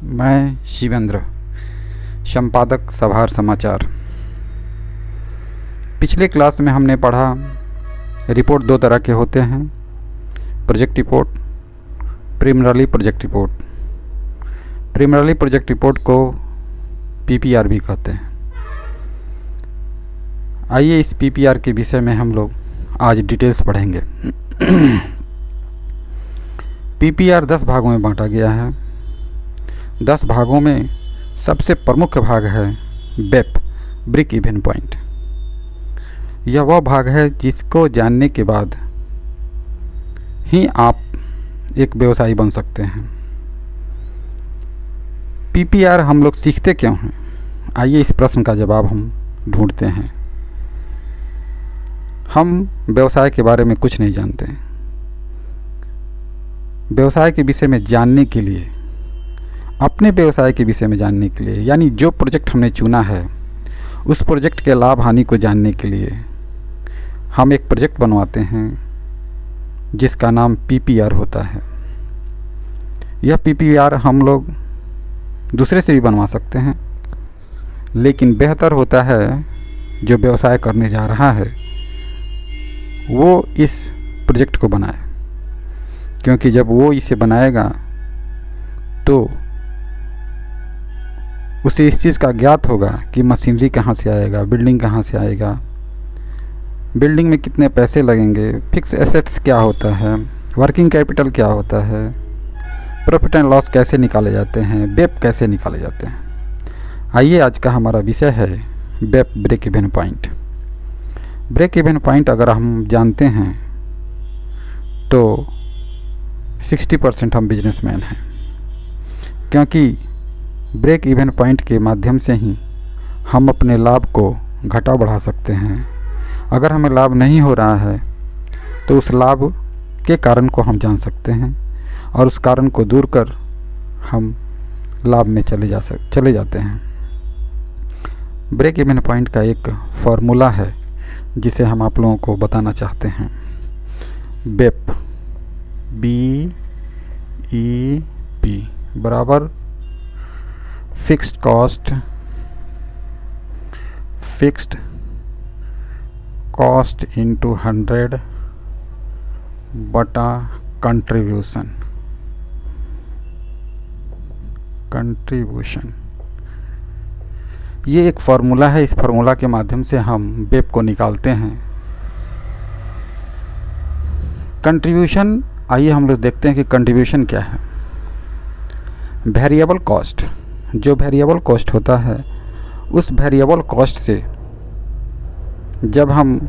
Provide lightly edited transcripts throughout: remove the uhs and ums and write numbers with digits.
मैं शिवेंद्र, संपादक सभार समाचार। पिछले क्लास में हमने पढ़ा रिपोर्ट दो तरह के होते हैं, project report, preliminary project report. Preliminary project report को पीपीआर भी कहते हैं। आइए इस पीपीआर के विषय में हम लोग आज डिटेल्स पढ़ेंगे। पीपीआर 10 भागों में बांटा गया है। 10 भागों में सबसे प्रमुख भाग है बेप, ब्रेक इवन पॉइंट। यह वह भाग है जिसको जानने के बाद ही आप एक व्यवसायी बन सकते हैं। पीपीआर हम लोग सीखते क्यों हैं? आइए इस प्रश्न का जवाब हम ढूंढते हैं। हम व्यवसाय के बारे में कुछ नहीं जानते। व्यवसाय के विषय में जानने के लिए, अपने व्यवसाय के विषय में जानने के लिए, यानी जो प्रोजेक्ट हमने चुना है उस प्रोजेक्ट के लाभ हानि को जानने के लिए हम एक प्रोजेक्ट बनवाते हैं जिसका नाम पीपीआर होता है। यह पीपीआर हम लोग दूसरे से भी बनवा सकते हैं, लेकिन बेहतर होता है जो व्यवसाय करने जा रहा है वो इस प्रोजेक्ट को बनाए, क्योंकि जब वो इसे बनाएगा तो उसे इस चीज़ का ज्ञात होगा कि मशीनरी कहाँ से आएगा, बिल्डिंग कहाँ से आएगा, बिल्डिंग में कितने पैसे लगेंगे, फिक्स एसेट्स क्या होता है, वर्किंग कैपिटल क्या होता है, प्रॉफिट एंड लॉस कैसे निकाले जाते हैं, बेप कैसे निकाले जाते हैं। आइए आज का हमारा विषय है BEP, break even point. Break even point अगर हम जानते हैं तो 60% हम बिजनेसमैन हैं, क्योंकि ब्रेक इवन पॉइंट के माध्यम से ही हम अपने लाभ को घटा बढ़ा सकते हैं। अगर हमें लाभ नहीं हो रहा है तो उस लाभ के कारण को हम जान सकते हैं और उस कारण को दूर कर हम लाभ में चले जाते हैं। ब्रेक इवन पॉइंट का एक फॉर्मूला है जिसे हम आप लोगों को बताना चाहते हैं। बेप, BEP बराबर फिक्स्ड कॉस्ट इंटू 100 बटा कंट्रीब्यूशन। ये एक फार्मूला है। इस फार्मूला के माध्यम से हम बेप को निकालते हैं। कंट्रीब्यूशन, आइए हम लोग देखते हैं कि कंट्रीब्यूशन क्या है। वेरिएबल कॉस्ट, जो वेरिएबल कॉस्ट होता है उस वेरिएबल कॉस्ट से जब हम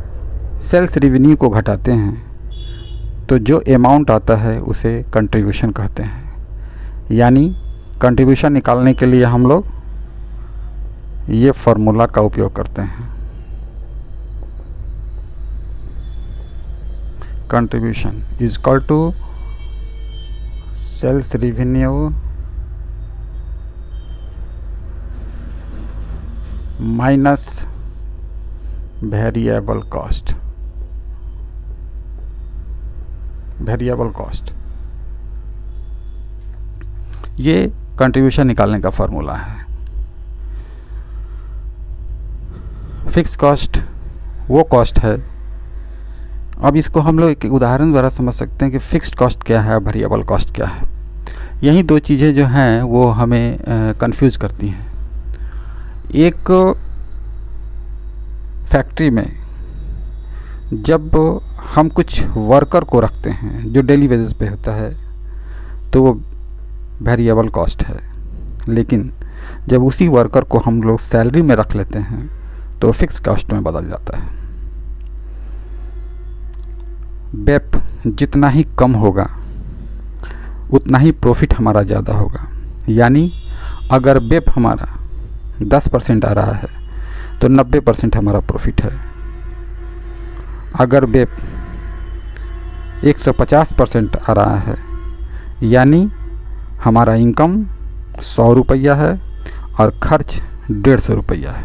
सेल्स रेवेन्यू को घटाते हैं तो जो अमाउंट आता है उसे कंट्रीब्यूशन कहते हैं। यानी कंट्रीब्यूशन निकालने के लिए हम लोग ये फार्मूला का उपयोग करते हैं। Contribution is equal to sales revenue minus variable cost. ये कंट्रीब्यूशन निकालने का फार्मूला है। फिक्स कॉस्ट वो कॉस्ट है। अब इसको हम लोग एक उदाहरण द्वारा समझ सकते हैं कि फिक्स्ड कॉस्ट क्या है, वेरिएबल कॉस्ट क्या है। यही दो चीज़ें जो हैं वो हमें कंफ्यूज करती हैं। एक फैक्ट्री में जब हम कुछ वर्कर को रखते हैं जो डेली बेसिस पे होता है तो वो वेरिएबल कॉस्ट है, लेकिन जब उसी वर्कर को हम लोग सैलरी में रख लेते हैं तो फिक्स कॉस्ट में बदल जाता है। बेप जितना ही कम होगा उतना ही प्रॉफिट हमारा ज़्यादा होगा। यानी अगर बेप हमारा 10% आ रहा है तो 90% हमारा प्रॉफिट है। अगर बेप 150% आ रहा है यानी हमारा इनकम 100 रुपया है और खर्च 150 रुपया है।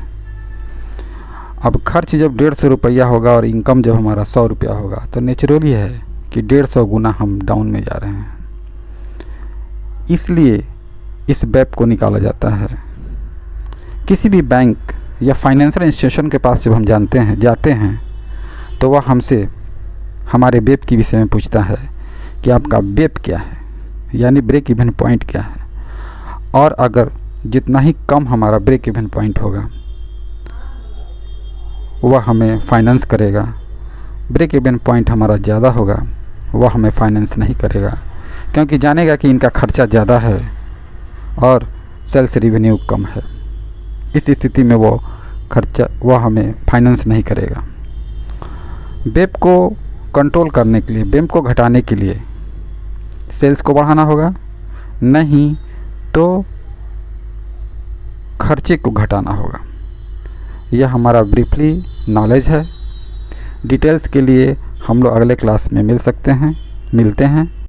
अब खर्च जब 150 रुपया होगा और इनकम जब हमारा 100 रुपया होगा तो नेचुरली है कि 150 गुना हम डाउन में जा रहे हैं। इसलिए इस बेप को निकाला जाता है। किसी भी बैंक या फाइनेंशियल इंस्टीट्यूशन के पास जब हम जाते हैं तो वह हमसे हमारे बेप के विषय में पूछता है कि आपका बेप क्या है, यानी ब्रेक इवन पॉइंट क्या है। और अगर जितना ही कम हमारा ब्रेक इवन पॉइंट होगा वह हमें फाइनेंस करेगा, ब्रेक इवन पॉइंट हमारा ज़्यादा होगा वह हमें फाइनेंस नहीं करेगा, क्योंकि जानेगा कि इनका खर्चा ज़्यादा है और सेल्स रेवेन्यू कम है। इस स्थिति में वह हमें फाइनेंस नहीं करेगा। बेप को कंट्रोल करने के लिए, बेप को घटाने के लिए सेल्स को बढ़ाना होगा, नहीं तो खर्चे को घटाना होगा। यह हमारा ब्रीफली नॉलेज है। डिटेल्स के लिए हम लोग अगले क्लास में मिलते हैं।